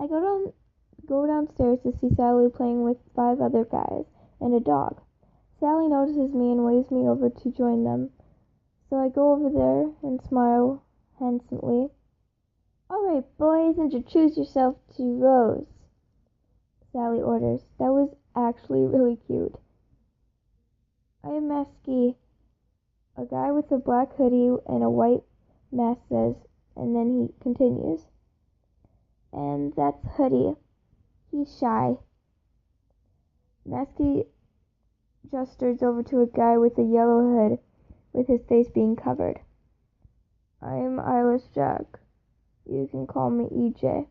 I go downstairs to see Sally playing with 5 other guys and a dog. Sally notices me and waves me over to join them, so I go over there and smile handsomely. "Alright, boys, introduce yourself to Rose," Sally orders. That was actually really cute. "I am Mesky," a guy with a black hoodie and a white mask says, and then he continues. "And that's Hoodie. He's shy." Mesky gestures over to a guy with a yellow hood with his face being covered. "I am Eyeless Jack. You can call me EJ,"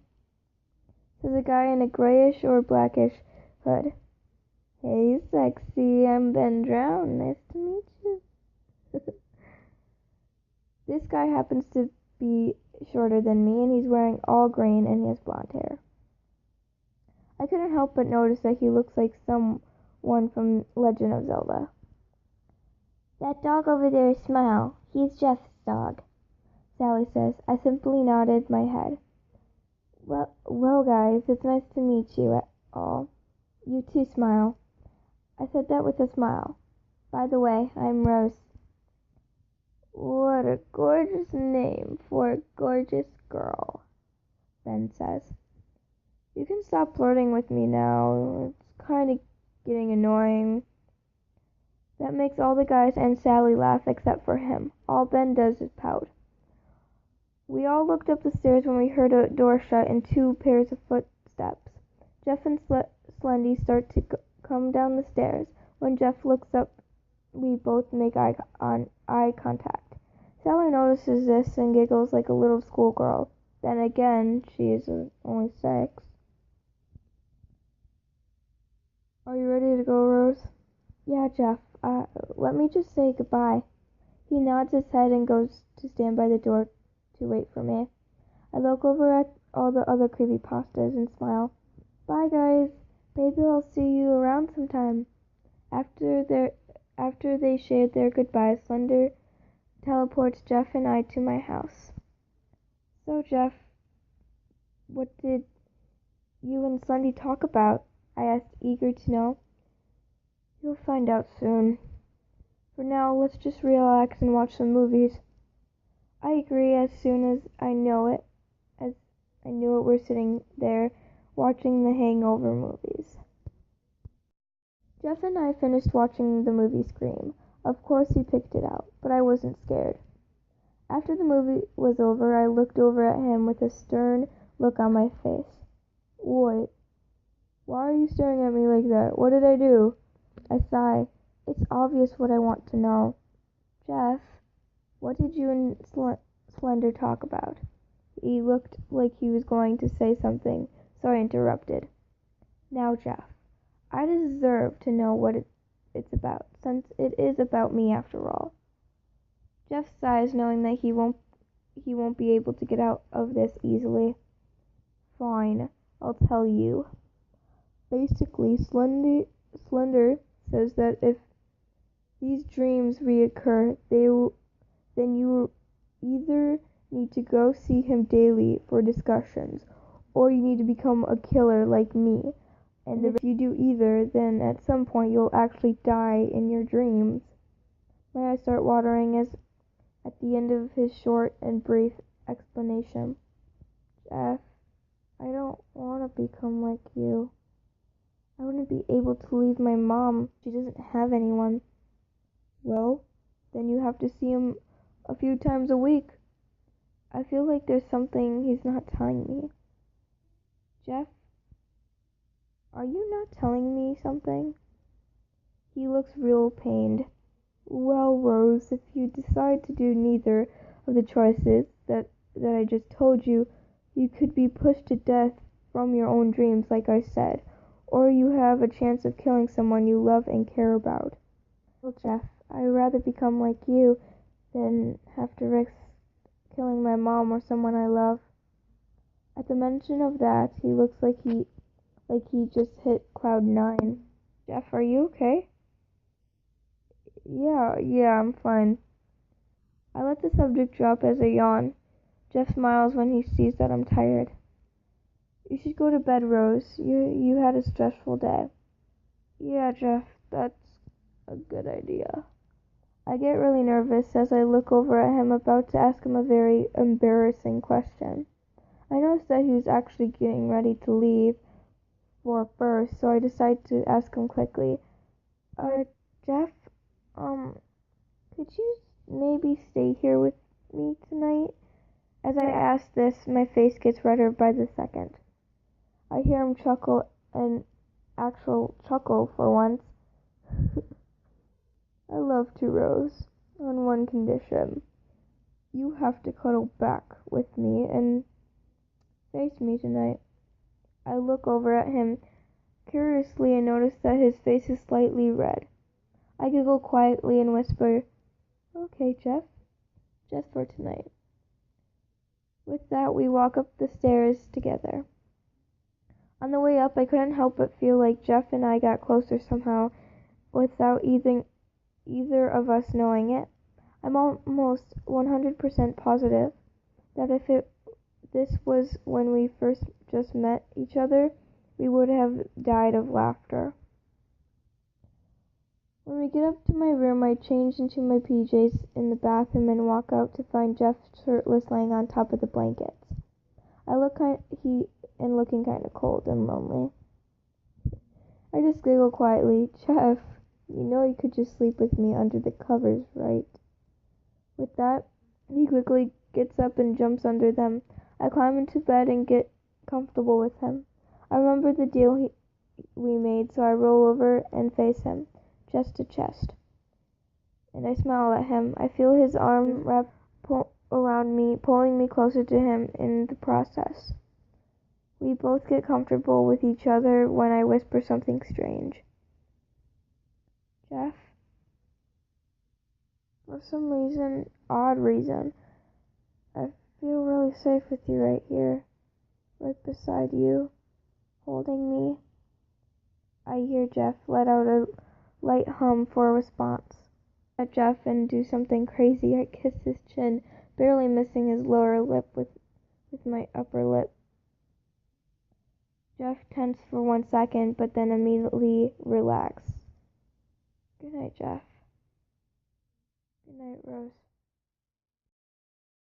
says a guy in a grayish or blackish hood. "Hey, sexy, I'm Ben Drown. Nice to meet you." This guy happens to be shorter than me, and he's wearing all green, and he has blonde hair. I couldn't help but notice that he looks like someone from Legend of Zelda. "That dog over there is Smile. He's Jeff's dog," Sally says. I simply nodded my head. Well, guys, it's nice to meet you all. You too, Smile." I said that with a smile. "By the way, I'm Rose." "What a gorgeous name for a gorgeous girl," Ben says. "You can stop flirting with me now. It's kind of getting annoying." That makes all the guys and Sally laugh except for him. All Ben does is pout. We all looked up the stairs when we heard a door shut and 2 pairs of footsteps. Jeff and Slendy start to come down the stairs. When Jeff looks up, we both make eye contact. Sally notices this and giggles like a little schoolgirl. Then again, she is only 6. "Are you ready to go, Rose?" "Yeah, Jeff. Let me just say goodbye." He nods his head and goes to stand by the door to wait for me. I look over at all the other creepypastas and smile. "Bye, guys. Maybe I'll see you around sometime." After they shared their goodbyes, Slender teleports Jeff and I to my house. "So, Jeff, what did you and Slendy talk about?" I asked, eager to know. "You'll find out soon. For now, let's just relax and watch some movies." I agree. As soon as I knew it, we're sitting there watching the Hangover movies. Jeff and I finished watching the movie Scream. Of course he picked it out, but I wasn't scared. After the movie was over, I looked over at him with a stern look on my face. "What? Why are you staring at me like that? What did I do?" I sigh. It's obvious what I want to know. "Jeff, what did you and Slender talk about?" He looked like he was going to say something, so I interrupted. "Now, Jeff, I deserve to know what it's about, since it is about me after all." Jeff sighs, knowing that he won't be able to get out of this easily. "Fine, I'll tell you. Basically, Slender says that if these dreams reoccur, then you either need to go see him daily for discussions, or you need to become a killer like me. And if you do either, then at some point you'll actually die in your dreams." My eyes start watering as at the end of his short and brief explanation. "Jeff, I don't want to become like you. I wouldn't be able to leave my mom. She doesn't have anyone." "Well, then you have to see him a few times a week." I feel like there's something he's not telling me. "Jeff, are you not telling me something?" He looks real pained. "Well, Rose, if you decide to do neither of the choices that I just told you, you could be pushed to death from your own dreams, like I said, or you have a chance of killing someone you love and care about." "Well, Jeff, I'd rather become like you than have to risk killing my mom or someone I love." At the mention of that, he looks like he just hit cloud 9. "Jeff, are you okay?" Yeah, I'm fine." I let the subject drop as a yawn. Jeff smiles when he sees that I'm tired. You should go to bed, Rose. You had a stressful day. Yeah, Jeff, that's a good idea. I get really nervous as I look over at him, about to ask him a very embarrassing question. I notice that he was actually getting ready to leave for first, so I decide to ask him quickly. Jeff, could you maybe stay here with me tonight? As I ask this, my face gets redder by the second. I hear him chuckle, an actual chuckle for once. I love to, Rose, on one condition. You have to cuddle back with me and face me tonight. I look over at him curiously and notice that his face is slightly red. I giggle quietly and whisper, "Okay, Jeff, just for tonight." With that, we walk up the stairs together. On the way up, I couldn't help but feel like Jeff and I got closer somehow, without either of us knowing it. I'm almost 100% positive that if this was when we first just met each other, we would have died of laughter. When we get up to my room, I change into my PJs in the bathroom and walk out to find Jeff shirtless laying on top of the blankets. Looking kind of cold and lonely. I just giggle quietly. Jeff, you know you could just sleep with me under the covers, right? With that, he quickly gets up and jumps under them. I climb into bed and get comfortable with him. I remember the deal we made, so I roll over and face him, chest to chest. And I smile at him. I feel his arm wrap around me, pulling me closer to him in the process. We both get comfortable with each other when I whisper something strange. Jeff? For some reason, odd reason, I feel really safe with you right here, right beside you, holding me. I hear Jeff let out a light hum for a response. At Jeff and do something crazy. I kiss his chin, barely missing his lower lip with my upper lip. Jeff tensed for 1 second, but then immediately relaxed. Good night, Jeff. Good night, Rose.